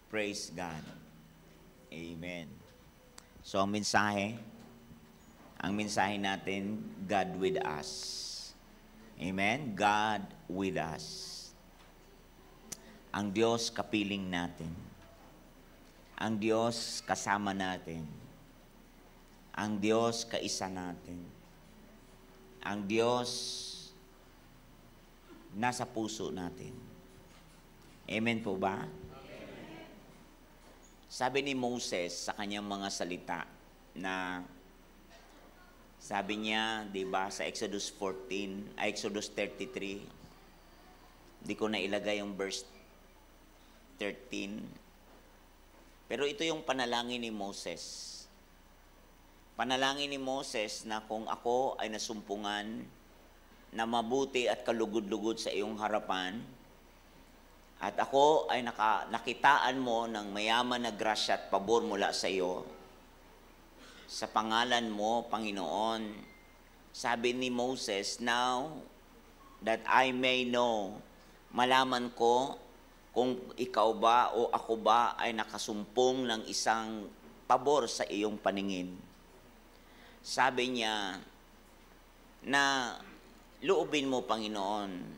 Praise God. Amen. So, ang mensahe natin, God with us. Amen? God with us. Ang Diyos kapiling natin. Ang Diyos kasama natin. Ang Diyos kaisa natin. Ang Diyos nasa puso natin. Amen po ba? Sabi ni Moses sa kanyang mga salita na sabi niya, 'di ba, sa Exodus 33, di ko na ilagay yung verse 13. Pero ito yung panalangin ni Moses. Panalangin ni Moses na kung ako ay nasumpungan na mabuti at kalugod-lugod sa iyong harapan, at ako ay nakitaan mo ng mayaman na grasya at pabor mula sa iyo. Sa pangalan mo, Panginoon, sabi ni Moses, now that I may know, malaman ko kung ikaw ba o ako ba ay nakasumpong ng isang pabor sa iyong paningin. Sabi niya na loobin mo, Panginoon,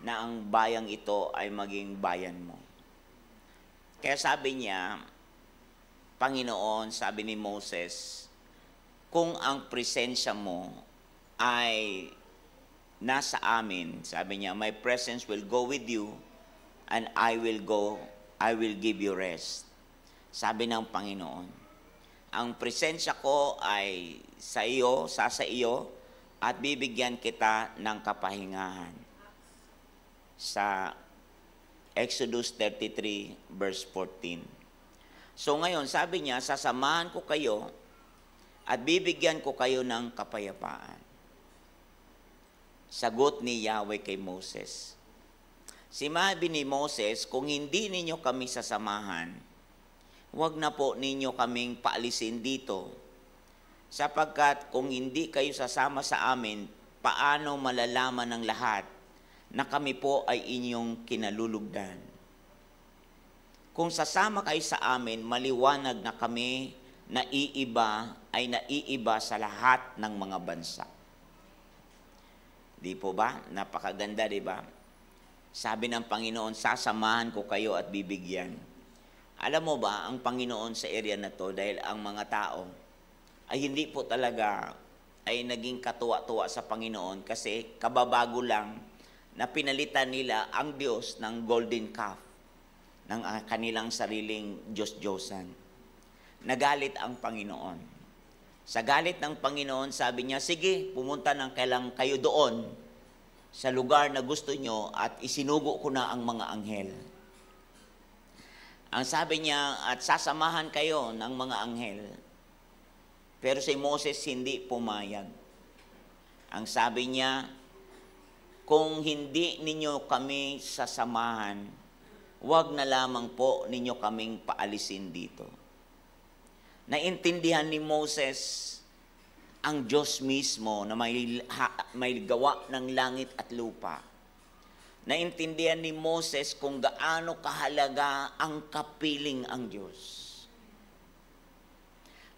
na ang bayang ito ay maging bayan mo. Kaya sabi niya, Panginoon, sabi ni Moses, kung ang presensya mo ay nasa amin, sabi niya, my presence will go with you and I will give you rest. Sabi ng Panginoon, ang presensya ko ay sa iyo, sa iyo, at bibigyan kita ng kapahingahan. Sa Exodus 33 verse 14. So ngayon, sabi niya, sasamahan ko kayo at bibigyan ko kayo ng kapayapaan. Sagot ni Yahweh kay Moses. Sinabi ni Moses, kung hindi ninyo kami sasamahan, huwag na po ninyo kaming paalisin dito. Sapagkat kung hindi kayo sasama sa amin, paano malalaman ng lahat na kami po ay inyong kinalulugdan? Kung sasama kayo sa amin, maliwanag na kami naiiba sa lahat ng mga bansa. Di po ba? Napakaganda, di ba? Sabi ng Panginoon, sasamahan ko kayo at bibigyan. Alam mo ba, ang Panginoon sa area na to, dahil ang mga tao ay hindi po talaga ay naging katuwa-tuwa sa Panginoon kasi kababago lang na pinalitan nila ang Diyos ng golden calf, ng kanilang sariling Diyos-Diyosan. Nagalit ang Panginoon. Sa galit ng Panginoon, sabi niya, sige, pumunta ng kailang kayo doon sa lugar na gusto nyo at isinugo ko na ang mga anghel. Ang sabi niya, at sasamahan kayo ng mga anghel. Pero si Moses hindi pumayag. Ang sabi niya, kung hindi ninyo kami sasamahan, huwag na lamang po ninyo kaming paalisin dito. Naintindihan ni Moses ang Diyos mismo na may gawa ng langit at lupa. Naintindihan ni Moses kung gaano kahalaga ang kapiling ang Diyos.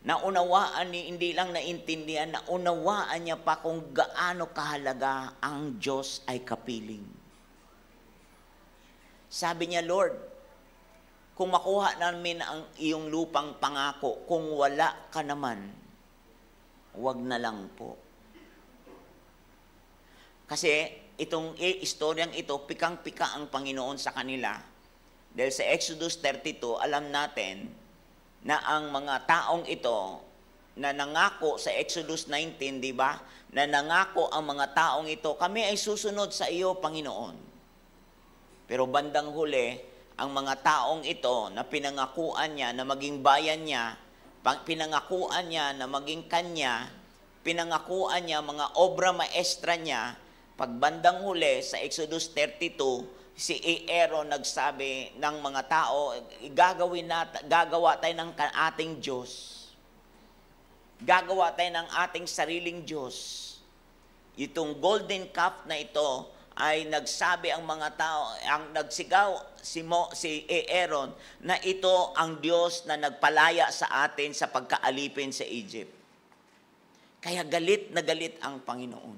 Naunawaan ni, hindi lang naintindihan, naunawaan niya pa kung gaano kahalaga ang Diyos ay kapiling. Sabi niya, Lord, kung makuha namin ang iyong lupang pangako, kung wala ka naman, wag na lang po. Kasi itong istoryang ito, pikang-pika ang Panginoon sa kanila. Dahil sa Exodus 32, alam natin na ang mga taong ito na nangako sa Exodus 19, di ba? Na nangako ang mga taong ito, kami ay susunod sa iyo, Panginoon. Pero bandang huli, ang mga taong ito na pinangakuan niya na maging bayan niya, pinangakuan niya na maging kanya, pinangakuan niya mga obra maestra niya, pagbandang huli sa Exodus 32, si Aaron nagsabi ng mga tao, gagawa tayo ng ating Diyos. Gagawa tayo ng ating sariling Diyos. Itong golden calf na ito ay nagsabi ang mga tao, ang nagsigaw si Aaron na ito ang Diyos na nagpalaya sa atin sa pagkaalipin sa Egypt. Kaya galit na galit ang Panginoon.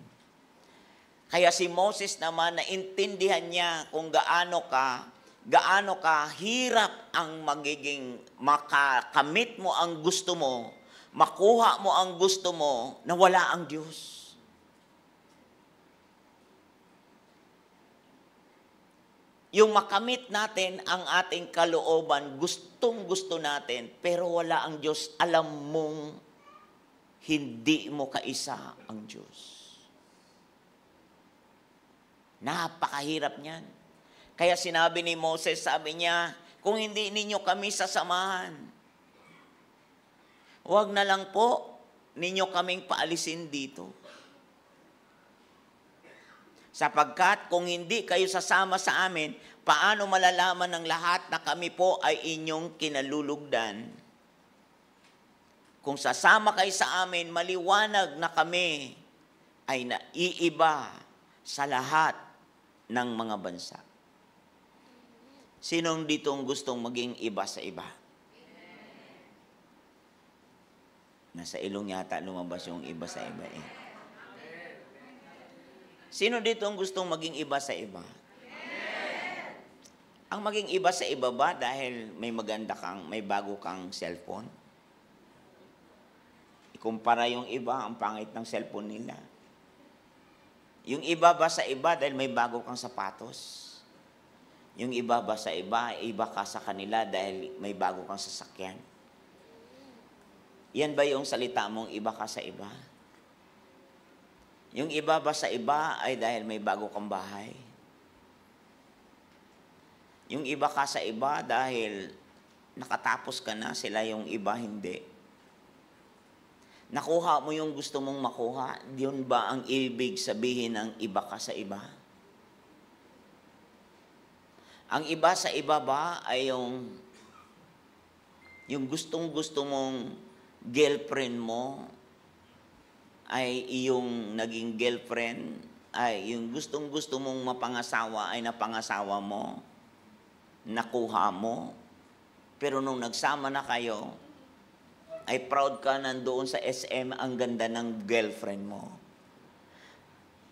Kaya si Moses naman, naintindihan niya kung gaano ka hirap ang magiging makakamit mo ang gusto mo, makuha mo ang gusto mo na wala ang Diyos. Yung makamit natin ang ating kalooban, gustong-gusto natin, pero wala ang Diyos, alam mong hindi mo kaisa ang Diyos. Napakahirap niyan. Kaya sinabi ni Moses, sabi niya, kung hindi ninyo kami sasamahan, huwag na lang po ninyo kaming paalisin dito. Sapagkat kung hindi kayo sasama sa amin, paano malalaman ng lahat na kami po ay inyong kinalulugdan? Kung sasama kayo sa amin, maliwanag na kami ay naiiba sa lahat ng mga bansa. Sinong ditong gustong maging iba sa iba? Nasa ilong yata lumabas yung iba sa iba eh. Sino dito ang gustong maging iba sa iba? Ang maging iba sa iba ba dahil may may bago kang cellphone? Ikumpara yung iba, ang pangit ng cellphone nila. Yung iba ba sa iba dahil may bago kang sapatos? Yung iba ba sa iba ka sa kanila dahil may bago kang sasakyan? Yan ba yung salita mong iba ka sa iba? Yung iba ba sa iba ay dahil may bago kang bahay? Yung iba ka sa iba dahil nakatapos ka na, sila yung iba hindi. Nakuha mo yung gusto mong makuha, yun ba ang ibig sabihin ng iba ka sa iba? Ang iba sa iba ba ay yung gustong-gusto mong girlfriend mo, ay iyong naging girlfriend, ay yung gustong-gusto mong mapangasawa ay napangasawa mo, nakuha mo, pero nung nagsama na kayo, ay proud ka nandoon sa SM, ang ganda ng girlfriend mo.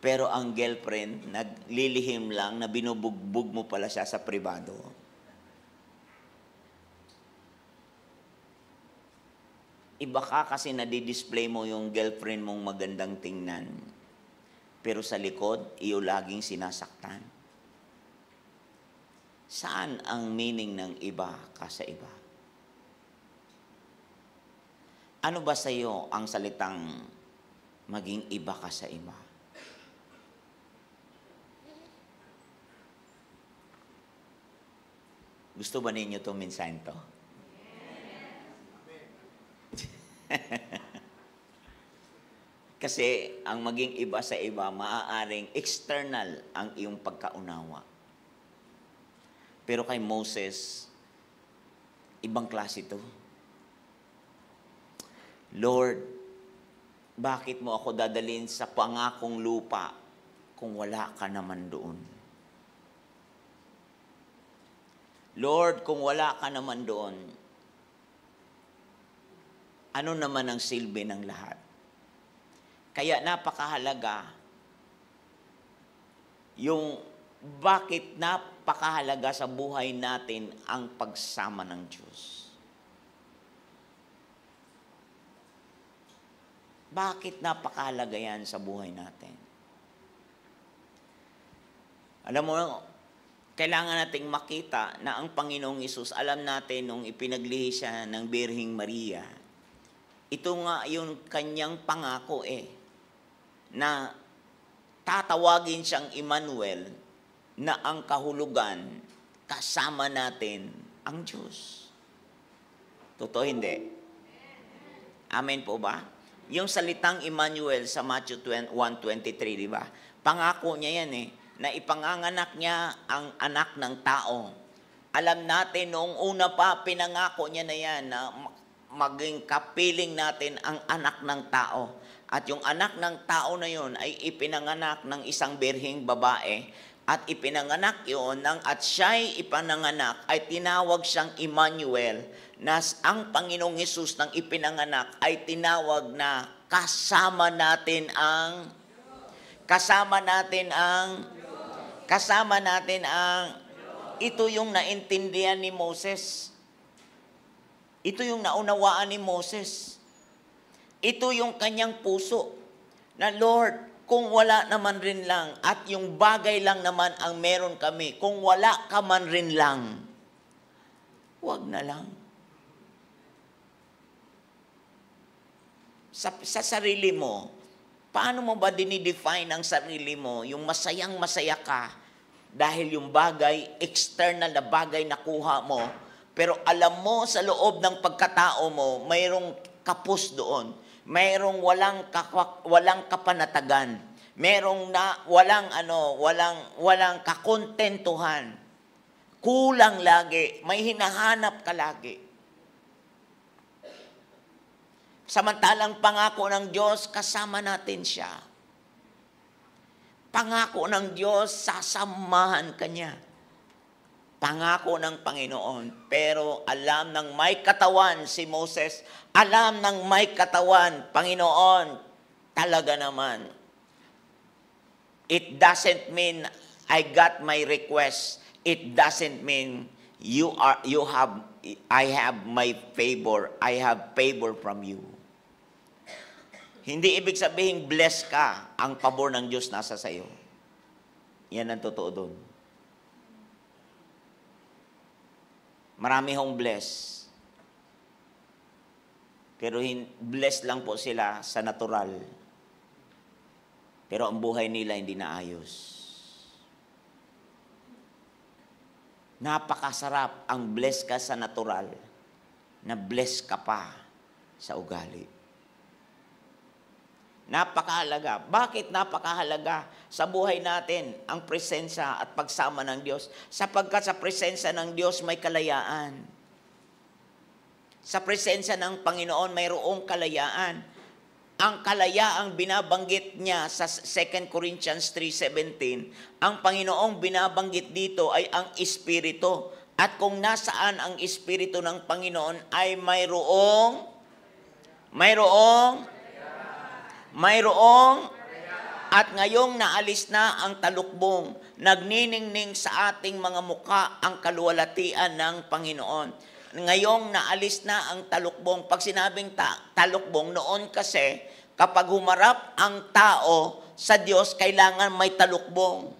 Pero ang girlfriend, naglilihim lang na binubugbog mo pala siya sa pribado. Iba ka kasi nadidisplay mo yung girlfriend mong magandang tingnan. Pero sa likod, iyo laging sinasaktan. Saan ang meaning ng iba ka sa iba? Ano ba sa iyo ang salitang maging iba ka sa iba? Gusto ba ninyo itong mensahe to? Kasi ang maging iba sa iba, maaaring external ang iyong pagkaunawa. Pero kay Moses, ibang klase ito. Lord, bakit mo ako dadalhin sa pangakong lupa kung wala ka naman doon? Lord, kung wala ka naman doon, ano naman ang silbi ng lahat? Kaya napakahalaga yung bakit napakahalaga sa buhay natin ang pagsama ng Diyos. Bakit napakahalaga yan sa buhay natin? Alam mo, kailangan nating makita na ang Panginoong Hesus, alam natin nung ipinaglihi siya ng Birheng Maria, ito nga yung kanyang pangako na tatawagin siyang Emmanuel, na ang kahulugan, kasama natin ang Diyos. Totoo hindi? Amen po ba? Yung salitang Emmanuel sa Matthew 1:23, di ba? Pangako niya yan na ipanganganak niya ang anak ng tao. Alam natin, noong una pa, pinangako niya na yan, na maging kapiling natin ang anak ng tao. At yung anak ng tao na yon ay ipinanganak ng isang birheng babae. At ipinanganak yun at siya'y ipinanganak ay tinawag siyang Emmanuel, na ang Panginoong Hesus nang ipinanganak ay tinawag na kasama natin ang ito yung naintindihan ni Moses. Ito yung naunawaan ni Moses. Ito yung kanyang puso na, Lord, kung wala naman rin lang at yung bagay lang naman ang meron kami, kung wala ka man rin lang, wag na lang. Sa sarili mo, paano mo ba dinidefine ang sarili mo? Yung masayang masaya ka dahil yung bagay, external na bagay nakuha mo, pero alam mo sa loob ng pagkatao mo, mayroong kapos doon. Mayroong walang kapanatagan. Mayroong walang kakontentuhan. Kulang lagi, may hinahanap ka lagi. Samantalang pangako ng Diyos, kasama natin siya. Pangako ng Diyos, sasamahan ka niya. Pangako ng Panginoon. Pero alam ng may katawan si Moses, alam ng may katawan, Panginoon, talaga naman. It doesn't mean I got my request. It doesn't mean I have my favor. I have favor from you. Hindi ibig sabihin bless ka, ang pabor ng Diyos nasa sayo. Yan ang totoo doon. Marami hong bless. Pero bless lang po sila sa natural. Pero ang buhay nila hindi naayos. Napakasarap ang bless ka sa natural, na bless ka pa sa ugali. Napakahalaga. Bakit napakahalaga sa buhay natin ang presensya at pagsama ng Diyos? Sapagkat sa presensya ng Diyos may kalayaan. Sa presensya ng Panginoon mayroong kalayaan. Ang kalayaang binabanggit niya sa 2 Corinthians 3:17, ang Panginoong binabanggit dito ay ang Espiritu. At kung nasaan ang Espiritu ng Panginoon ay mayroong at ngayong naalis na ang talukbong, nagniningning sa ating mga muka ang kaluwalhatian ng Panginoon. Ngayong naalis na ang talukbong. Pag sinabing talukbong, noon kasi, kapag humarap ang tao sa Diyos, kailangan may talukbong.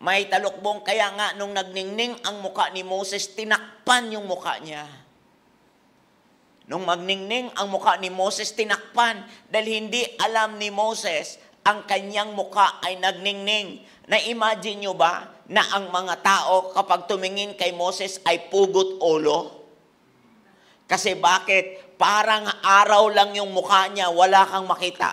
May talukbong, kaya nga nung nagningning ang muka ni Moses, tinakpan yung muka niya. Nung magningning ang muka ni Moses, tinakpan dahil hindi alam ni Moses ang kanyang muka ay nagningning. Na-imagine nyo ba na ang mga tao kapag tumingin kay Moses ay pugot ulo? Kasi bakit? Parang araw lang yung muka niya, wala kang makita.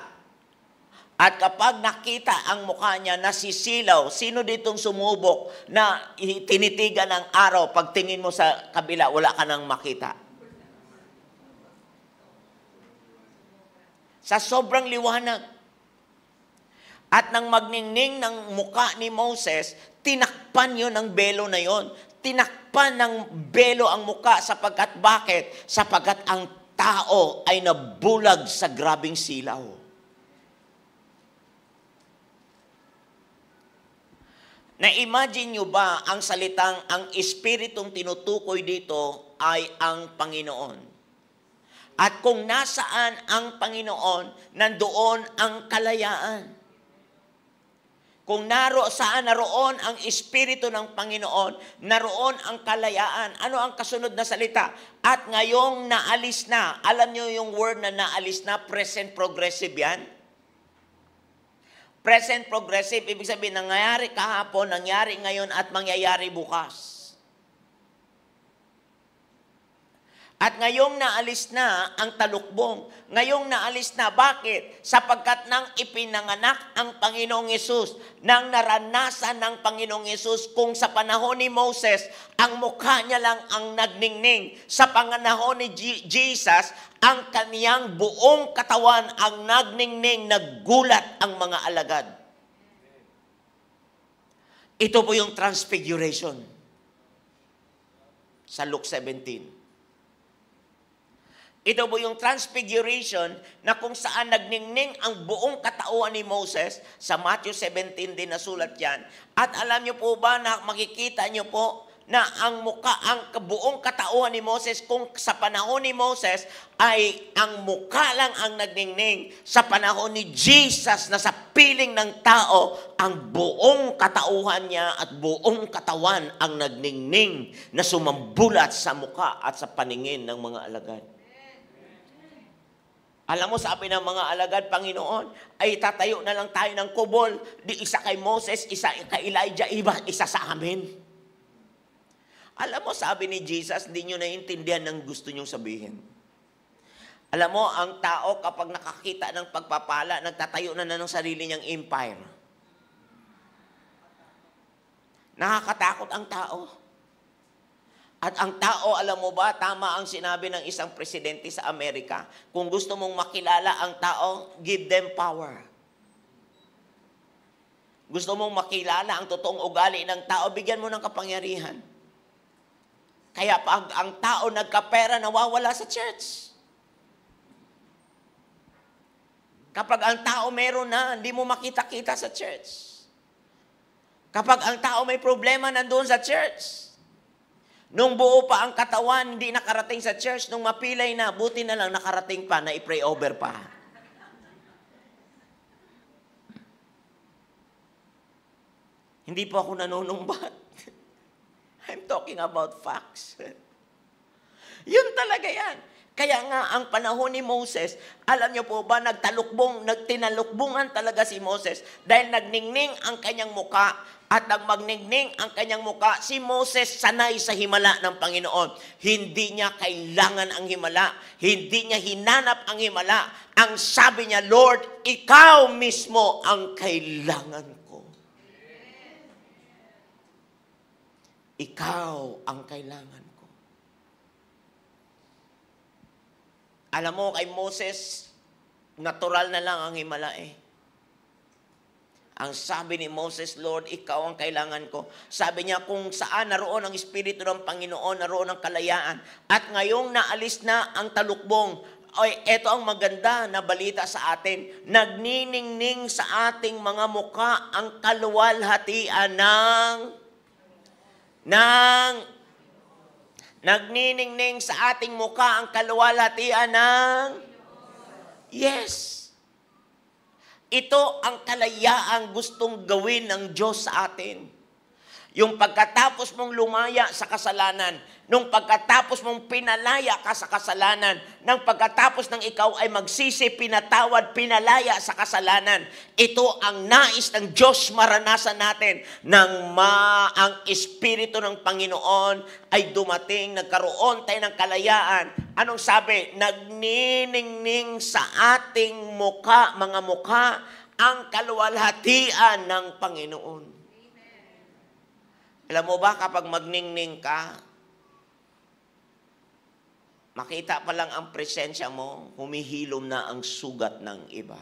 At kapag nakita ang mukha niya, nasisilaw. Sino ditong sumubok na tinitigan ng araw, pagtingin mo sa kabila, wala ka nang makita? Sa sobrang liwanag. At nang magningning ng muka ni Moses, tinakpan yun ng belo na yon. Tinakpan ng belo ang muka sapagkat bakit? Sapagkat ang tao ay nabulag sa grabing silaw. Na-imagine nyo ba ang salitang, ang Espiritong tinutukoy dito ay ang Panginoon? At kung nasaan ang Panginoon, nandoon ang kalayaan. Kung naroon ang Espiritu ng Panginoon, naroon ang kalayaan. Ano ang kasunod na salita? At ngayong naalis na, alam nyo yung word na naalis na, present progressive yan? Present progressive, ibig sabihin, nangyayari kahapon, nangyari ngayon, at mangyayari bukas. At ngayong naalis na ang talukbong. Ngayong naalis na. Bakit? Sapagkat nang ipinanganak ang Panginoong Yesus, nang naranasan ng Panginoong Yesus, kung sa panahon ni Moses, ang mukha niya lang ang nagningning. Sa panahon ni Jesus, ang kaniyang buong katawan ang nagningning, naggulat ang mga alagad. Ito po yung transfiguration sa Luke 17. Ito po yung transfiguration na kung saan nagningning ang buong katauhan ni Moses. Sa Matthew 17 din nasulat yan. At alam niyo po ba na makikita niyo po na ang buong katauhan ni Moses, kung sa panahon ni Moses ay ang mukha lang ang nagningning, sa panahon ni Jesus na sa piling ng tao, ang buong katauhan niya at buong katawan ang nagningning na sumambulat sa mukha at sa paningin ng mga alagad. Alam mo, sabi ng mga alagad, Panginoon, ay tatayo na lang tayo ng kubol. Di isa kay Moses, isa kay Elijah, isa sa amin. Alam mo, sabi ni Jesus, hindi nyo naiintindihan ng gusto nyong sabihin. Alam mo, ang tao kapag nakakita ng pagpapala, nagtatayo na ng sarili niyang empire. Nakakatakot ang tao. At ang tao, alam mo ba, tama ang sinabi ng isang presidente sa Amerika, kung gusto mong makilala ang tao, give them power. Gusto mong makilala ang totoong ugali ng tao, bigyan mo ng kapangyarihan. Kaya pag ang tao nagkapera, nawawala sa church. Kapag ang tao meron na, hindi mo makita-kita sa church. Kapag ang tao may problema, nandoon sa church. Nung buo pa ang katawan, hindi nakarating sa church. Nung mapilay na, buti na lang nakarating pa, na i-pray over pa. Hindi po ako nanunumbat. I'm talking about facts. Yun talaga yan. Kaya nga, ang panahon ni Moses, alam niyo po ba, tinalukbungan talaga si Moses dahil nagningning ang kanyang muka. At nang magningning ang kanyang muka, si Moses sanay sa himala ng Panginoon. Hindi niya kailangan ang himala. Hindi niya hinanap ang himala. Ang sabi niya, Lord, ikaw mismo ang kailangan ko. Ikaw ang kailangan ko. Alam mo, kay Moses, natural na lang ang himala eh. Ang sabi ni Moses, Lord, ikaw ang kailangan ko. Sabi niya, kung saan naroon ang Espiritu ng Panginoon, naroon ang kalayaan. At ngayong naalis na ang talukbong, ay eto ang maganda na balita sa atin. Nagniningning sa ating mga mukha ang kaluwalhatian nagniningning sa ating mukha ang kaluwalhatian ng yes. Ito ang kalayaang gustong gawin ng Diyos sa atin. Yung pagkatapos mong lumaya sa kasalanan, nung pagkatapos mong pinalaya ka sa kasalanan, nang pagkatapos ng ikaw ay magsisi, pinatawad, pinalaya sa kasalanan, ito ang nais ng Diyos maranasan natin nang ang Espiritu ng Panginoon ay dumating, nagkaroon tayo ng kalayaan. Anong sabi? Nagniningning sa ating mukha, mga mukha, ang kaluwalhatian ng Panginoon. Alam mo ba, kapag magningning ka, makita pa lang ang presensya mo, humihilom na ang sugat ng iba.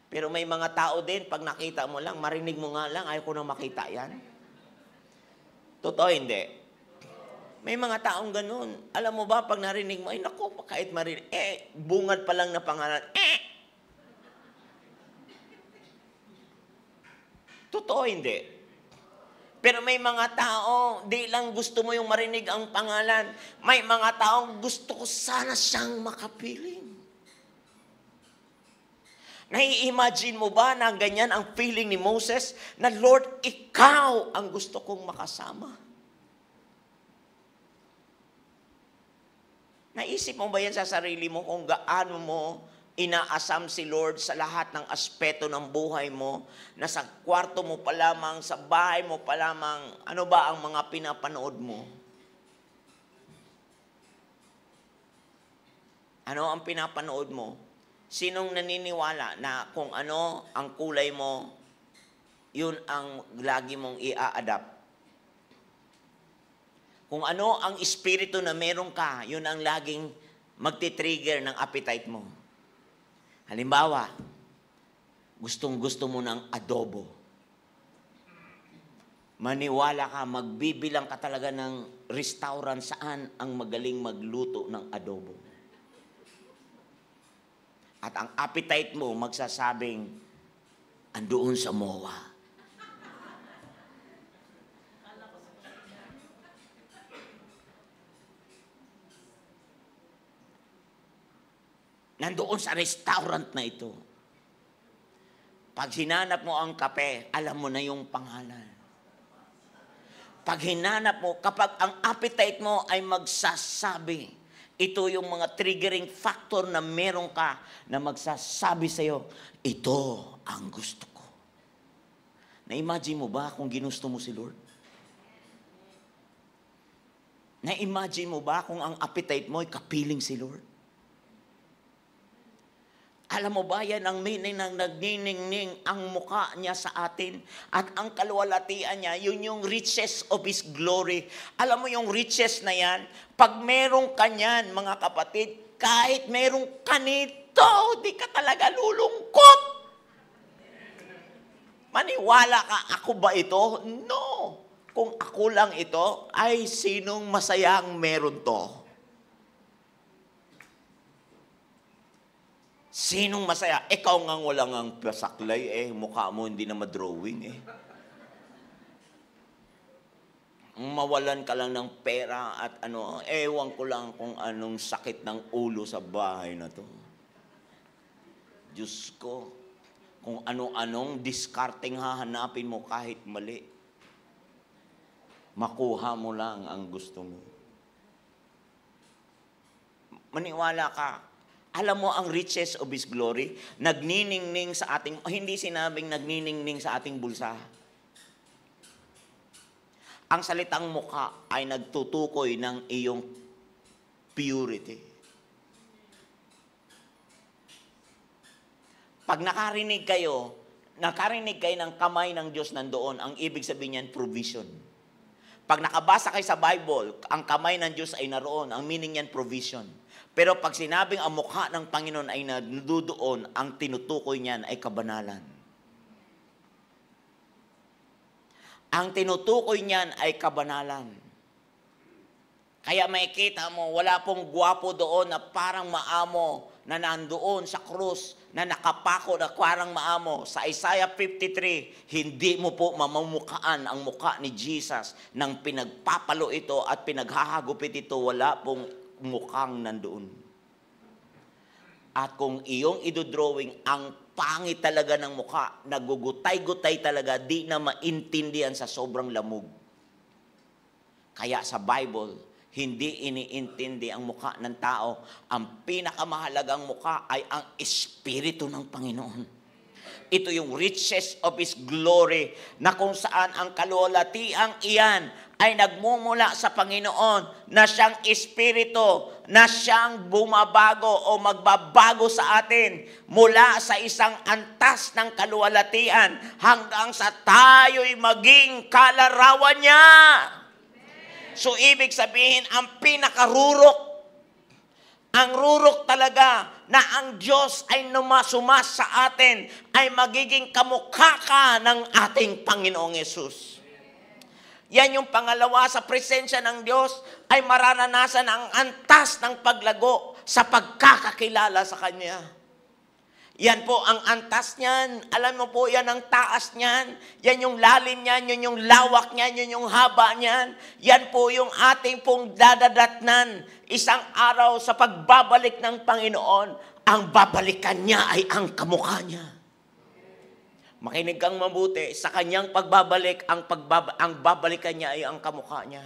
Pero may mga tao din, pag nakita mo lang, marinig mo nga lang, ayaw ko na makita yan. Totoo, hindi. May mga taong ganun. Alam mo ba, pag narinig mo, ay naku, kahit marinig, bungad pa lang na pangalan, Totoo, hindi. Pero may mga tao, di lang gusto mo yung marinig ang pangalan. May mga taong gusto ko sana siyang makapiling. Nai-imagine mo ba na ganyan ang feeling ni Moses? Na Lord, ikaw ang gusto kong makasama. Naisip mo ba yan sa sarili mo kung gaano mo inaasam si Lord sa lahat ng aspeto ng buhay mo, na sa kwarto mo pa lamang, sa bahay mo pa lamang, ano ba ang mga pinapanood mo? Ano ang pinapanood mo? Sinong naniniwala na kung ano ang kulay mo, yun ang lagi mong i-adapt? Kung ano ang espiritu na meron ka, yun ang laging magti-trigger ng appetite mo. Halimbawa, gustong-gusto mo ng adobo. Maniwala ka, magbibilang ka talaga ng restaurant saan ang magaling magluto ng adobo. At ang appetite mo magsasabing, andoon sa MOA. Nandoon sa restaurant na ito. Pag hinanap mo ang kape, alam mo na yung pangalan. Pag hinanap mo, kapag ang appetite mo ay magsasabi, ito yung mga triggering factor na meron ka na magsasabi sa'yo, ito ang gusto ko. Na-imagine mo ba kung ginusto mo si Lord? Na-imagine mo ba kung ang appetite mo ay kapiling si Lord? Alam mo ba yan ang meaning ng nagniningning ang mukha niya sa atin at ang kaluwalhatian niya, yun yung riches of His glory. Alam mo yung riches na yan, pag merong kanyan, mga kapatid, kahit merong kanito, di ka talaga lulungkot. Maniwala ka, ako ba ito? No. Kung ako lang ito, ay sinong masayang meron to? Sinong masaya? Ikaw nga walang ang pasaklay mukha mo hindi na madrawing Mawalan ka lang ng pera at ewan ko lang kung anong sakit ng ulo sa bahay na to. Diyos ko, kung ano-anong discarding hahanapin mo kahit mali. Makuha mo lang ang gusto mo. Maniwala ka. Alam mo ang riches of His glory, nagniningning sa ating, hindi sinabing nagniningning sa ating bulsa. Ang salitang mukha ay nagtutukoy ng iyong purity. Pag nakarinig kayo ng kamay ng Diyos nandoon, ang ibig sabihin niyan, provision. Pag nakabasa kayo sa Bible, ang kamay ng Diyos ay naroon, ang meaning niyan, provision. Pero pag sinabing ang mukha ng Panginoon ay nandoon, ang tinutukoy niyan ay kabanalan. Ang tinutukoy niyan ay kabanalan. Kaya makikita mo, wala pong gwapo doon na parang maamo na nandoon sa krus, na nakapako na parang maamo. Sa Isaiah 53, hindi mo po mamamukhaan ang mukha ni Jesus nang pinagpapalo ito at pinaghahagupit ito, wala pong mukhang nandoon. At kung iyong idodrawing, ang pangit talaga ng mukha, nagugutay-gutay talaga, di na maintindihan sa sobrang lamog. Kaya sa Bible, hindi iniintindi ang mukha ng tao. Ang pinakamahalagang mukha ay ang Espiritu ng Panginoon. Ito yung riches of His glory, na kung saan ang kaluwalhatiang iyan ay nagmumula sa Panginoon, na siyang Espiritu, na siyang bumabago o magbabago sa atin mula sa isang antas ng kaluwalhatian hanggang sa tayo'y maging kalarawan niya. So, ibig sabihin, ang pinakarurok, ang rurok talaga na ang Diyos ay numasumas sa atin ay magiging kamukha ka ng ating Panginoong Yesus. Yan yung pangalawa, sa presensya ng Diyos ay mararanasan ang antas ng paglago sa pagkakakilala sa Kanya. Yan po ang antas niyan. Alam mo po, yan ang taas niyan. Yan yung lalim niyan, yun yung lawak niyan, yun yung haba niyan. Yan po yung ating pong dadadatnan. Isang araw sa pagbabalik ng Panginoon, ang babalikan niya ay ang kamukha niya. Makinig kang mabuti, sa kanyang pagbabalik, ang babalikan niya ay ang kamukha niya.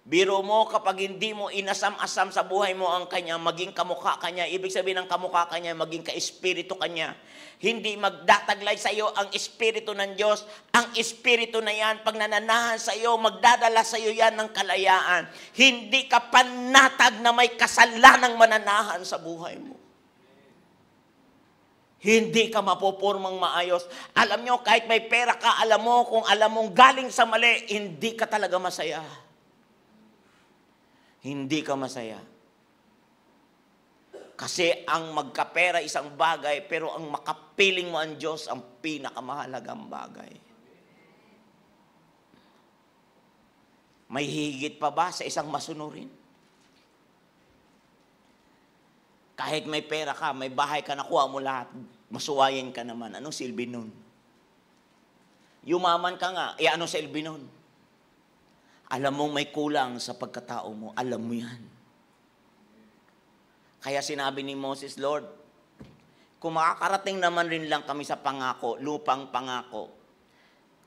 Biro mo kapag hindi mo inasam-asam sa buhay mo ang kanya, maging kamukha kanya, ibig sabihin ng kamukha kanya, maging ka-espiritu kanya. Hindi magdataglay sa iyo ang espiritu ng Diyos. Ang espiritu na yan, pag nananahan sa iyo, magdadala sa iyo yan ng kalayaan. Hindi ka panatag na may kasalanang mananahan sa buhay mo. Hindi ka mapupurmang maayos. Alam nyo, kahit may pera ka, alam mo, kung alam mong galing sa mali, hindi ka talaga masaya. Hindi ka masaya. Kasi ang magkapera isang bagay, pero ang makapiling mo ang Diyos ang pinakamahalagang bagay. May higit pa ba sa isang masunurin? Kahit may pera ka, may bahay ka, nakuha mo lahat, masuwayin ka naman. Anong silbi nun? Yumaman ka nga, anong silbi nun? Alam mong may kulang sa pagkatao mo, alam mo yan. Kaya sinabi ni Moses, Lord, kung makakarating naman rin lang kami sa pangako, lupang pangako,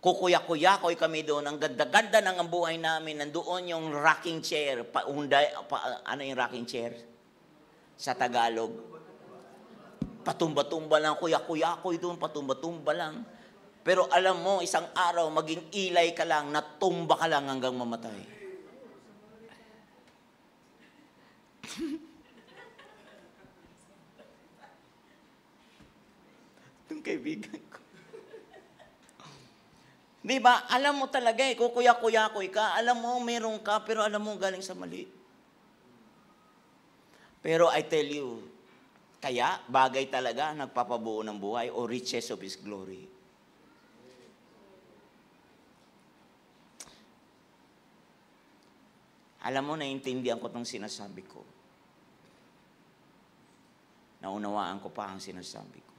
kukuya-kuyakoy kami doon, ang ganda-ganda ng ang buhay namin, nandoon yung rocking chair, ano yung rocking chair? Sa Tagalog. Patumba-tumba lang, kuya-kuyakoy doon, patumba-tumba lang. Pero alam mo, isang araw, maging ilay ka lang, natumba ka lang hanggang mamatay. Itong kaibigan ko. Di ba? Alam mo talaga kukuya-kuyakoy ka. Alam mo, meron ka, pero alam mo, galing sa mali. Pero I tell you, kaya bagay talaga nagpapabuo ng buhay o riches of His glory. Alam mo, naiintindihan ko itong sinasabi ko. Naunawaan ko pa ang sinasabi ko.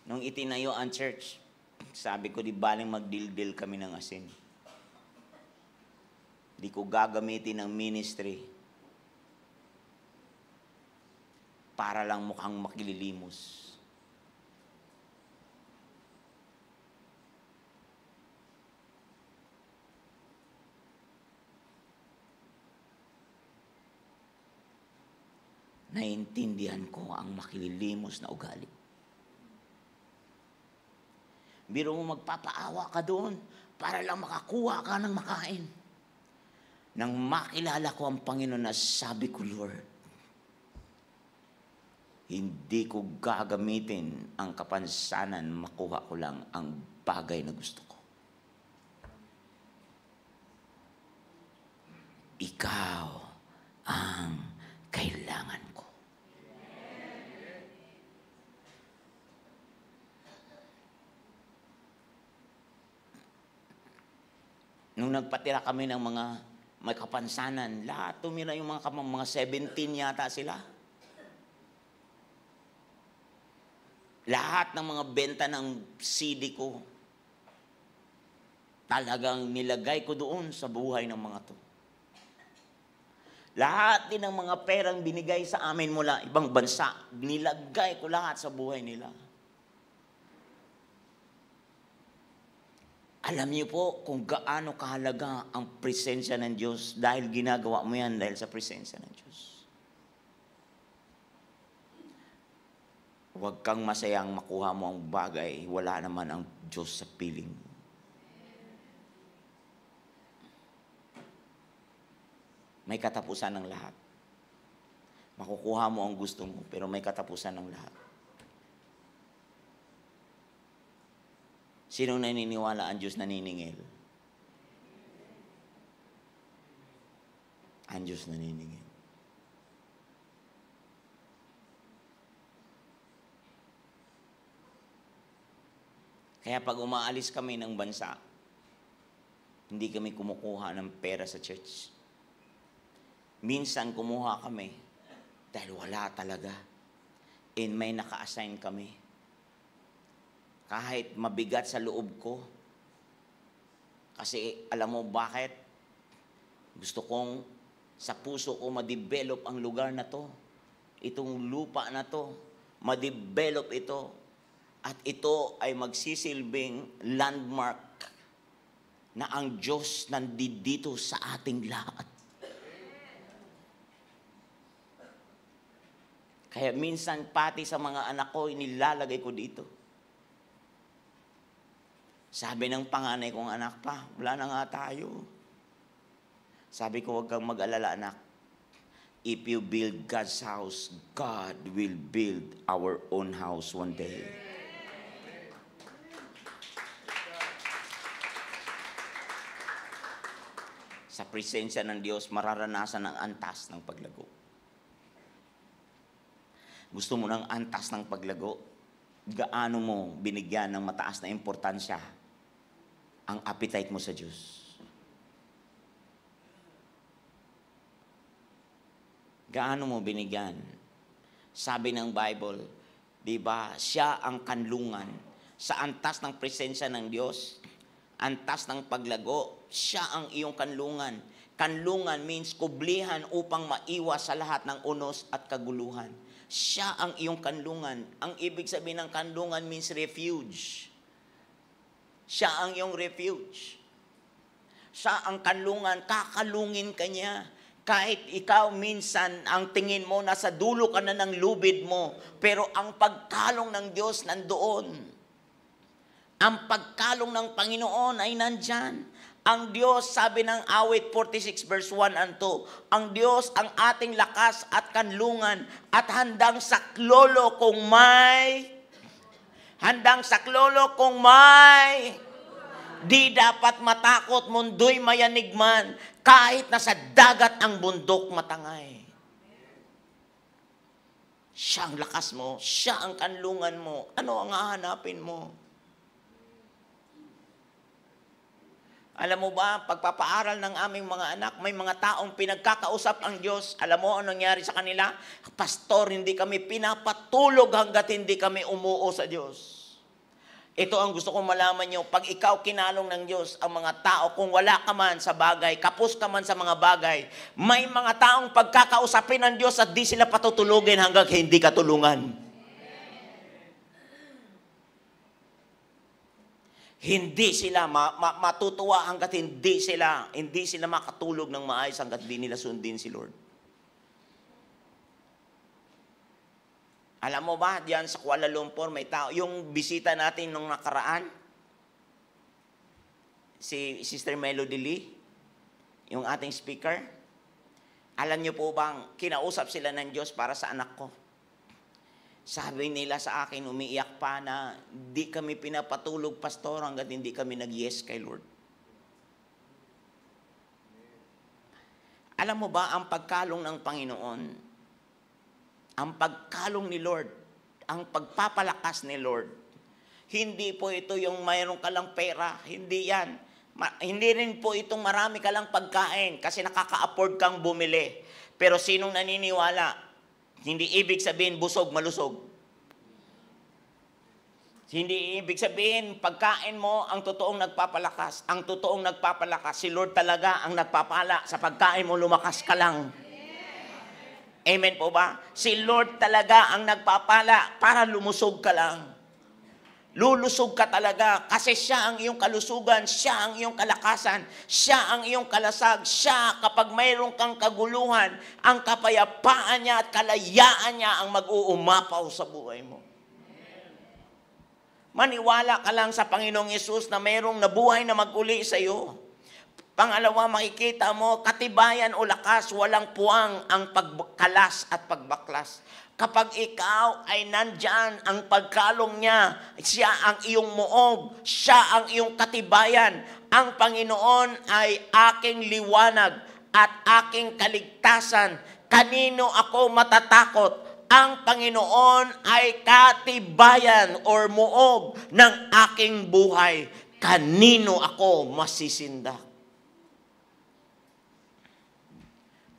Nung itinayo ang church, sabi ko, di baling magdildil kami ng asin. Di ko gagamitin ng ministry para lang mukhang makililimos. Naintindihan ko ang makililimos na ugali. Biro mo magpapaawa ka doon para lang makakuha ka ng makain. Nang makilala ko ang Panginoon na sabi ko, Lord, hindi ko gagamitin ang kapansanan, makuha ko lang ang bagay na gusto ko. Ikaw ang kailangan ko. Nung nagpatira kami ng mga may kapansanan, lahat tumira yung mga 17 yata sila. Lahat ng mga benta ng CD ko, talagang nilagay ko doon sa buhay ng mga to. Lahat din ng mga perang binigay sa amin mula ibang bansa, nilagay ko lahat sa buhay nila. Alam niyo po kung gaano kahalaga ang presensya ng Diyos dahil ginagawa mo yan dahil sa presensya ng Diyos. Huwag kang masayang makuha mo ang bagay, wala naman ang Diyos sa piling mo. May katapusan ng lahat. Makukuha mo ang gusto mo, pero may katapusan ng lahat. Sinong naniniwala ang Diyos naniningil? Ang Diyos naniningil. Kaya pag umaalis kami ng bansa, hindi kami kumukuha ng pera sa church. Minsan kumuha kami dahil wala talaga. And may naka-assign kami. Kahit mabigat sa loob ko. Kasi alam mo bakit? Gusto kong sa puso ko ma-develop ang lugar na to. Itong lupa na to. Ma-develop ito. At ito ay magsisilbing landmark na ang Diyos nandito sa ating lahat. Kaya minsan pati sa mga anak ko, inilalagay ko dito. Sabi ng panganay kong anak, pa, wala na nga tayo. Sabi ko, huwag kang mag-alala, anak. If you build God's house, God will build our own house one day. Sa presensya ng Diyos, mararanasan ang antas ng paglago. Gusto mo ng antas ng paglago? Gaano mo binigyan ng mataas na importansya ang appetite mo sa Diyos? Gaano mo binigyan? Sabi ng Bible, di ba, siya ang kanlungan. Sa antas ng presensya ng Diyos, antas ng paglago, siya ang iyong kanlungan. Kanlungan means kublihan upang maiwas sa lahat ng unos at kaguluhan. Siya ang iyong kanlungan. Ang ibig sabihin ng kanlungan means refuge. Siya ang iyong refuge. Siya ang kanlungan, kakalungin ka niya. Kahit ikaw minsan, ang tingin mo, nasa dulo ka na ng lubid mo, pero ang pagkalong ng Diyos nandoon. Ang pagkalong ng Panginoon ay nandyan. Ang Diyos, sabi ng awit 46 verse 1 and 2, ang Diyos ang ating lakas at kanlungan at handang saklolo kung may di dapat matakot, mundo'y mayanigman, kahit nasa dagat ang bundok matangay. Siya ang lakas mo, siya ang kanlungan mo. Ano ang hahanapin mo? Alam mo ba, pagpapaaral ng aming mga anak, may mga taong pinagkakausap ang Diyos. Alam mo ano nangyari sa kanila? Pastor, hindi kami pinapatulog hanggat hindi kami umuo sa Diyos. Ito ang gusto kong malaman nyo. Pag ikaw kinalong ng Diyos, ang mga tao, kung wala ka man sa bagay, kapos ka man sa mga bagay, may mga taong pagkakausapin ng Diyos at di sila patutulugin hanggang hindi ka tulungan. Hindi sila matutuwa hanggat hindi sila makatulog ng maayos hanggat di nila sundin si Lord. Alam mo ba, diyan sa Kuala Lumpur, may tao, yung bisita natin nung nakaraan, si Sister Melody Lee, yung ating speaker, alam niyo po bang, kinausap sila ng Diyos para sa anak ko. Sabi nila sa akin, umiiyak pa na, di kami pinapatulog, pastor, hanggat hindi kami nag-yes kay Lord. Alam mo ba, ang pagkalong ng Panginoon, ang pagkalong ni Lord, ang pagpapalakas ni Lord, hindi po ito yung mayroon ka lang pera, hindi yan. Hindi rin po itong marami ka lang pagkain kasi nakaka-afford kang bumili. Pero sinong naniniwala? Hindi ibig sabihin busog, malusog. Hindi ibig sabihin pagkain mo ang totoong nagpapalakas. Ang totoong nagpapalakas, si Lord talaga ang nagpapala. Sa pagkain mo, lumakas ka lang. Amen po ba? Si Lord talaga ang nagpapala para lumusog ka lang. Lulusog ka talaga kasi siya ang iyong kalusugan, siya ang iyong kalakasan, siya ang iyong kalasag, siya kapag mayroon kang kaguluhan, ang kapayapaan niya at kalayaan niya ang mag-uumapaw sa buhay mo. Maniwala ka lang sa Panginoong Yesus na mayroong nabuhay na mag-uli sa iyo. Pangalawa, makikita mo, katibayan o lakas, walang puwang ang pagkalas at pagbaklas. Kapag ikaw ay nandyan, ang pagkalong niya, siya ang iyong muog, siya ang iyong katibayan. Ang Panginoon ay aking liwanag at aking kaligtasan. Kanino ako matatakot? Ang Panginoon ay katibayan or muog ng aking buhay. Kanino ako masisindak?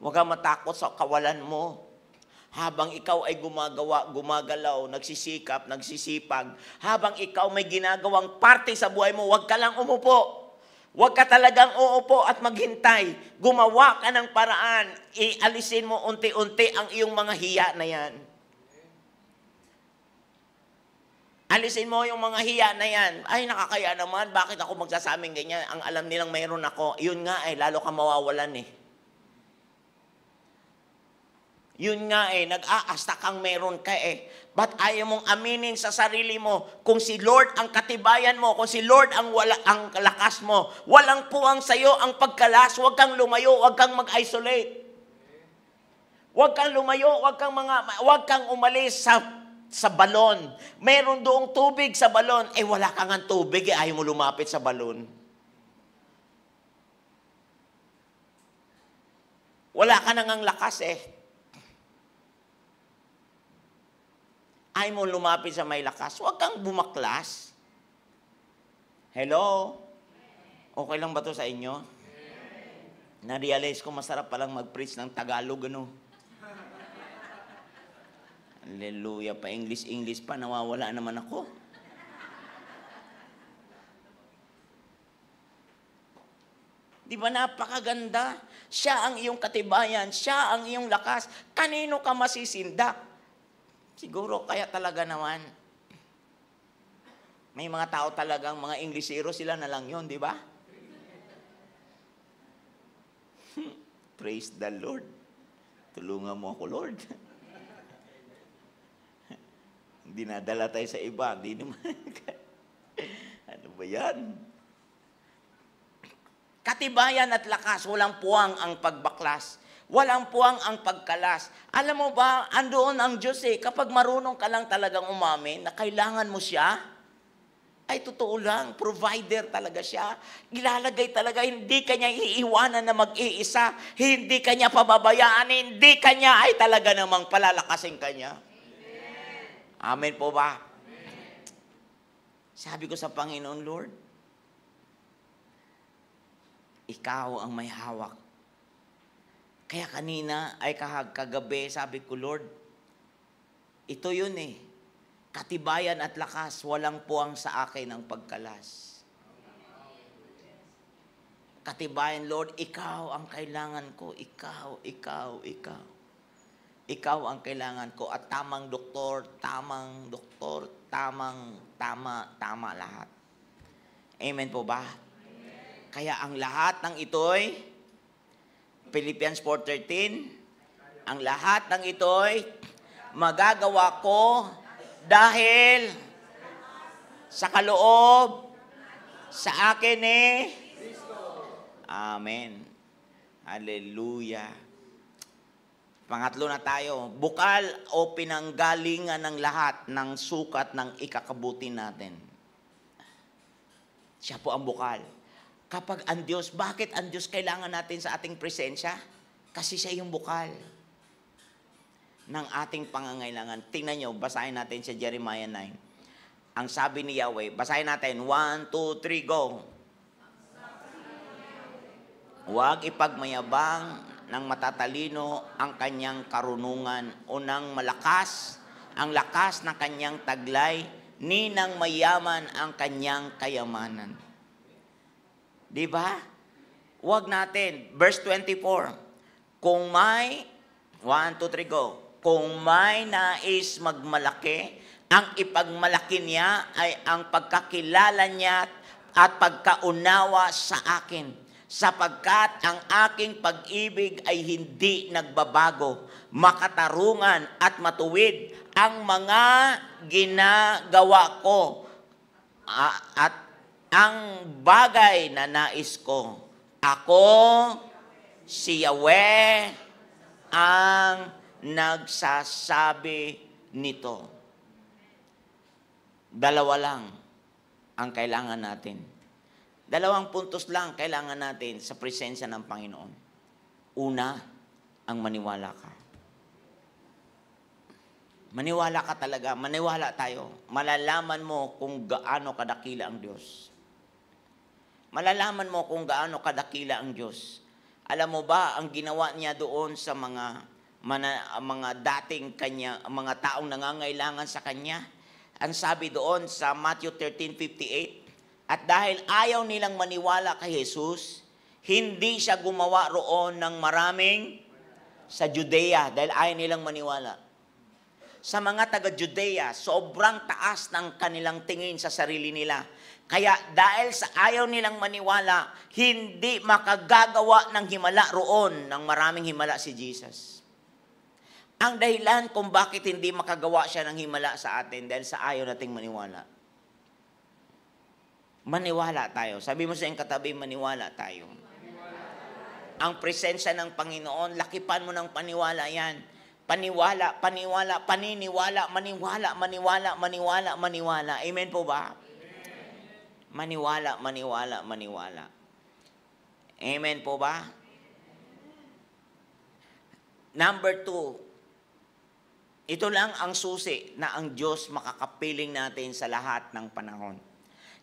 Huwag kang matakot sa kawalan mo. Habang ikaw ay gumagalaw, nagsisikap, nagsisipag, habang ikaw may ginagawang parte sa buhay mo, huwag ka lang umupo. Huwag ka talagang uupo at maghintay. Gumawa ka ng paraan. Ialisin mo unti-unti ang iyong mga hiya na yan. Alisin mo yung mga hiya na yan. Ay, nakakaya naman. Bakit ako magsasabing ganyan? Ang alam nilang mayroon ako. Yun nga lalo ka mawawalan Yun nga nag-aasta kang meron ka Ba't ayaw mong aminin sa sarili mo kung si Lord ang katibayan mo, kung si Lord ang lakas mo, walang puwang sa'yo ang pagkalas, huwag kang lumayo, huwag kang mag-isolate. Huwag kang lumayo, huwag kang umalis sa balon. Meron doong tubig sa balon, wala kang ang tubig, ayaw mo lumapit sa balon. Wala ka nang ang lakas Ay mo lumapit sa may lakas. Huwag kang bumaklas. Hello? Okay lang ba to sa inyo? Na-realize ko masarap palang mag-preach ng Tagalog, Hallelujah. Pa-English pa, nawawala naman ako. Di ba napakaganda? Siya ang iyong katibayan. Siya ang iyong lakas. Kanino ka masisindak? Siguro, kaya talaga naman, may mga tao talagang, mga Inglesero, sila na lang yun, di ba? Praise the Lord. Tulungan mo ako, Lord. Dinadala tayo sa iba, di naman. Ano ba yan? Katibayan at lakas, walang puwang ang pagbaklas. Walang puwang ang pagkalas. Alam mo ba, andoon ang Diyos kapag marunong ka lang talagang umamin na kailangan mo siya, ay totoo lang, provider talaga siya. Ilalagay talaga, hindi kanya iiwanan na mag-iisa, hindi kanya pababayaan, hindi kanya ay talaga namang palalakasin kanya. Amen po ba? Amen. Sabi ko sa Panginoon, Lord, ikaw ang may hawak. Kaya kanina ay kagabi, sabi ko, Lord, ito yun katibayan at lakas, walang puwang sa akin ang pagkalas. Katibayan, Lord, ikaw ang kailangan ko. Ikaw. Ikaw ang kailangan ko. At tama lahat. Amen po ba? Amen. Kaya ang lahat ng ito'y Philippians 4:13, ang lahat ng ito'y magagawa ko dahil sa kaloob sa akin Amen. Hallelujah. Pangatlo na tayo, bukal o pinanggalingan ng lahat ng sukat ng ikakabuti natin. Siya po ang bukal. Kapag ang Diyos, bakit ang Diyos kailangan natin sa ating presensya? Kasi siya yung bukal ng ating pangangailangan. Tingnan nyo, basahin natin sa Jeremiah 9. Ang sabi ni Yahweh, basahin natin, 1, 2, 3, go. Huwag ipagmayabang ng matatalino ang kanyang karunungan o ng malakas, ang lakas ng kanyang taglay, ni ng mayaman ang kanyang kayamanan. Di ba? Huwag natin. Verse 24. Kung may, 1, 2, 3, go. Kung may nais magmalaki, ang ipagmalaki niya ay ang pagkakilala niya at pagkaunawa sa akin. Sapagkat ang aking pag-ibig ay hindi nagbabago, makatarungan at matuwid ang mga ginagawa ko at ang bagay na nais ko. Ako, si Yahweh, ang nagsasabi nito. Dalawa lang ang kailangan natin. Dalawang puntos lang kailangan natin sa presensya ng Panginoon. Una, ang maniwala ka. Maniwala ka talaga. Maniwala tayo. Malalaman mo kung gaano kadakila ang Diyos. Malalaman mo kung gaano kadakila ang Diyos. Alam mo ba, ang ginawa niya doon sa mga dating kanya, mga taong nangangailangan sa kanya, ang sabi doon sa Matthew 13:58, at dahil ayaw nilang maniwala kay Jesus, hindi siya gumawa roon ng maraming sa Judea dahil ayaw nilang maniwala. sa mga taga-Judea, sobrang taas ng kanilang tingin sa sarili nila. Kaya dahil sa ayaw nilang maniwala, hindi makagagawa ng himala roon, ng maraming himala si Jesus. Ang dahilan kung bakit hindi makagawa siya ng himala sa atin, dahil sa ayaw nating maniwala. Maniwala tayo. Sabi mo sa iyong katabi, maniwala tayo. Ang presensya ng Panginoon, lakipan mo ng paniwala yan. Paniwala, paniniwala, maniwala, maniwala. Amen po ba? Maniwala. Amen po ba? Number 2, ito lang ang susi na ang Diyos makakapiling natin sa lahat ng panahon.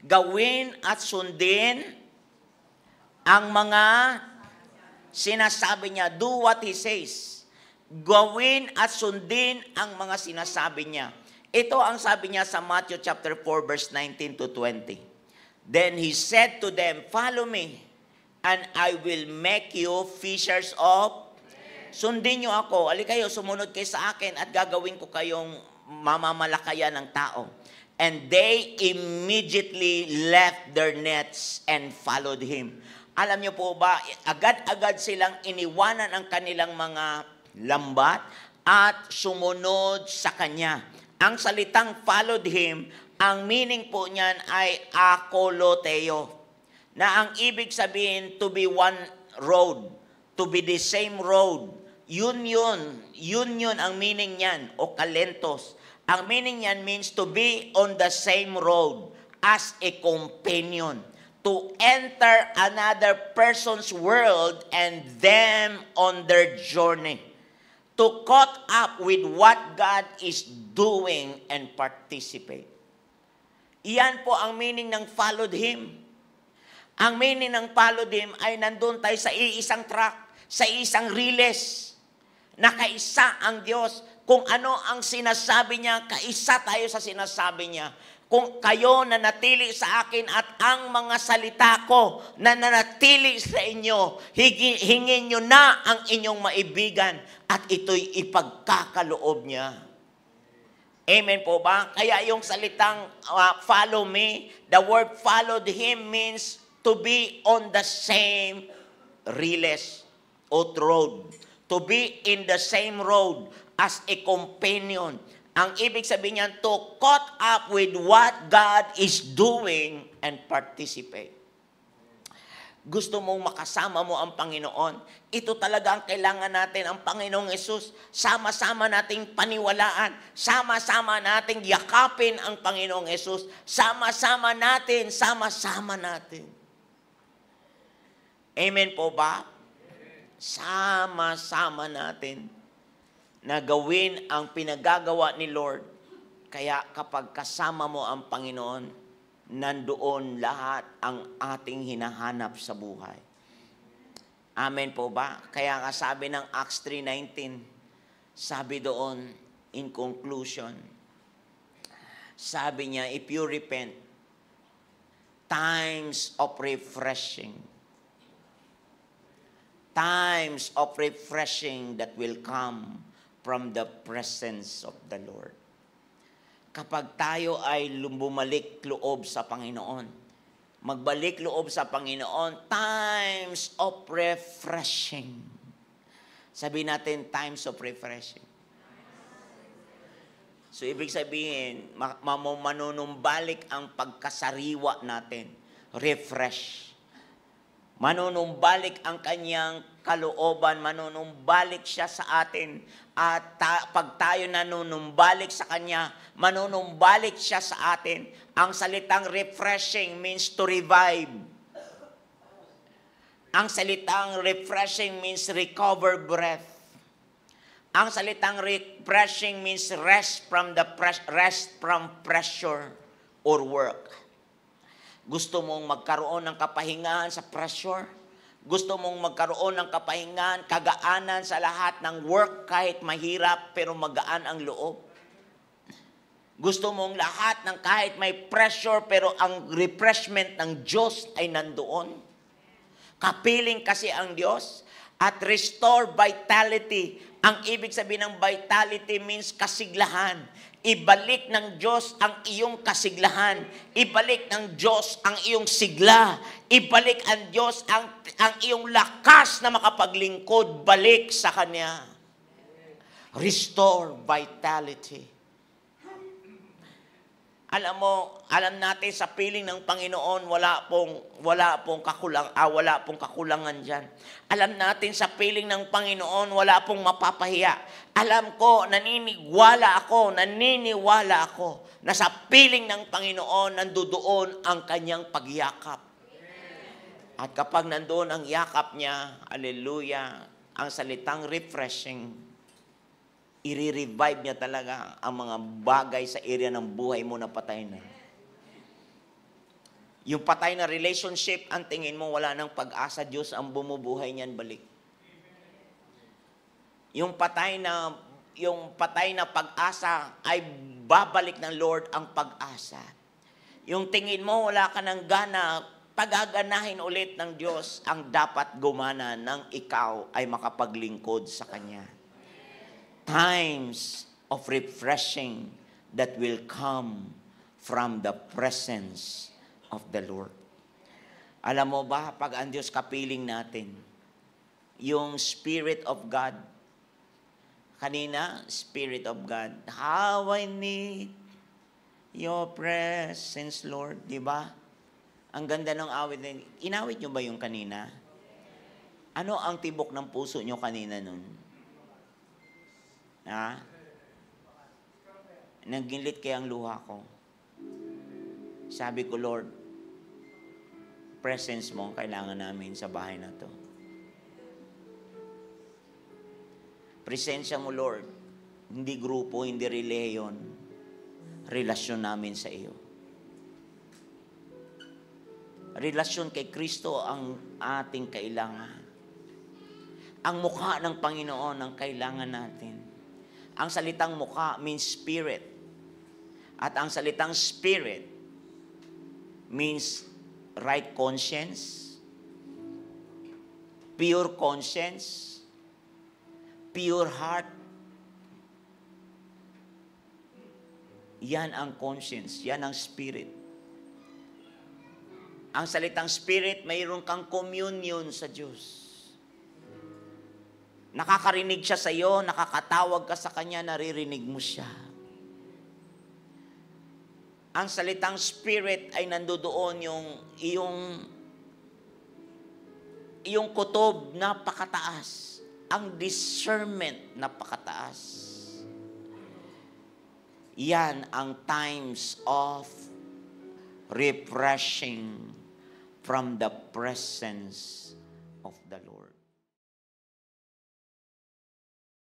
Gawin at sundin ang mga sinasabi niya. Do what He says. Gawin at sundin ang mga sinasabi niya. Ito ang sabi niya sa Matthew chapter 4 verse 19 to 20. Then He said to them, "Follow me, and I will make you fishers of..." Sundin niyo ako. Ali kayo, sumunod kayo sa akin at gagawin ko kayong mamamalakayan ng tao. And they immediately left their nets and followed Him. Alam niyo po ba, agad-agad silang iniwanan ang kanilang mga lambat at sumunod sa Kanya. Ang salitang followed Him, ang meaning po niyan ay akoloteo, na ang ibig sabihin to be one road, to be the same road. Yun ang meaning niyan, o kalentos. Ang meaning niyan means to be on the same road as a companion, to enter another person's world and them on their journey, to caught up with what God is doing and participate. Iyan po ang meaning ng followed Him. Ang meaning ng followed Him ay nandun tayo sa iisang track, sa isang riles, na kaisa ang Diyos. Kung ano ang sinasabi niya, kaisa tayo sa sinasabi niya. Kung kayo nanatili sa akin at ang mga salita ko na nanatili sa inyo, hingin nyo na ang inyong maibigan at ito'y ipagkakaloob niya. Amen po ba? Kaya yung salitang follow me, the word followed Him means to be on the same riles o road. To be in the same road as a companion. Ang ibig sabihin niyan, to caught up with what God is doing and participate. Gusto mong makasama mo ang Panginoon? Ito talaga ang kailangan natin, ang Panginoong Hesus. Sama-sama nating paniwalaan. Sama-sama nating yakapin ang Panginoong Hesus. Sama-sama natin. Amen po ba? Sama-sama natin na gawin ang pinagagawa ni Lord. Kaya kapag kasama mo ang Panginoon, nandoon lahat ang ating hinahanap sa buhay. Amen po ba? Kaya nga sabi ng Acts 3:19, sabi doon, in conclusion, sabi niya, if you repent, times of refreshing that will come from the presence of the Lord. Kapag tayo ay bumalik loob sa Panginoon, magbalik loob sa Panginoon, times of refreshing. Sabihin natin, times of refreshing. So, ibig sabihin, manunumbalik ang pagkasariwa natin. Refresh. Manunumbalik ang kanyang kalooban, manunumbalik siya sa atin. At pag tayo nanunumbalik sa Kanya, manunumbalik siya sa atin. Ang salitang refreshing means to revive. Ang salitang refreshing means recover breath. Ang salitang refreshing means rest from pressure or work. Gusto mong magkaroon ng kapahingahan sa pressure? Gusto mong magkaroon ng kapahingahan, kagaanan sa lahat ng work kahit mahirap pero magaan ang loob? Gusto mong lahat ng kahit may pressure pero ang refreshment ng Diyos ay nandoon? Kapiling kasi ang Diyos. At restore vitality. Ang ibig sabihin ng vitality means kasiglahan. Ibalik ng Diyos ang iyong kasiglahan. Ibalik ng Diyos ang iyong sigla. Ibalik ang Diyos ang iyong lakas na makapaglingkod. Balik sa Kanya. Restore vitality. Alam natin sa piling ng Panginoon, wala pong kakulangan diyan. Alam natin sa piling ng Panginoon, wala pong mapapahiya. Alam ko, naniniwala ako na sa piling ng Panginoon nandoon ang kanyang pagyakap. At kapag nandoon ang yakap niya, hallelujah, ang salitang refreshing, i-revive niya talaga ang mga bagay sa area ng buhay mo na patay na. Yung patay na relationship, ang tingin mo wala nang pag-asa, Diyos ang bumubuhay niyan balik. Yung patay na pag-asa ay babalik ng Lord ang pag-asa. Yung tingin mo wala ka ng gana, pagaganahin ulit ng Diyos ang dapat gumana nang ikaw ay makapaglingkod sa Kanya. Times of refreshing that will come from the presence of the Lord. Alam mo ba, pag ang Diyos kapiling natin, yung Spirit of God, kanina, Spirit of God, how I need your presence, Lord. Di ba? Ang ganda ng awit. Inawit nyo ba yung kanina? Ano ang tibok ng puso nyo kanina nun? Nagginlit kaya ang luha ko. Sabi ko, Lord, presence mo ang kailangan namin sa bahay na to. Presensya mo, Lord, hindi grupo, hindi reliyon, relasyon namin sa iyo. Relasyon kay Kristo ang ating kailangan. Ang mukha ng Panginoon ang kailangan natin. Ang salitang mukha means spirit. At ang salitang spirit means right conscience, pure conscience, pure heart. Yan ang conscience, yan ang spirit. Ang salitang spirit, mayroon kang communion sa Diyos. Nakakarinig siya sa iyo, nakakatawag ka sa Kanya, naririnig mo siya. Ang salitang spirit ay nandoon yung iyong kutob, napakataas. Ang discernment, napakataas. Yan ang times of refreshing from the presence of the Lord.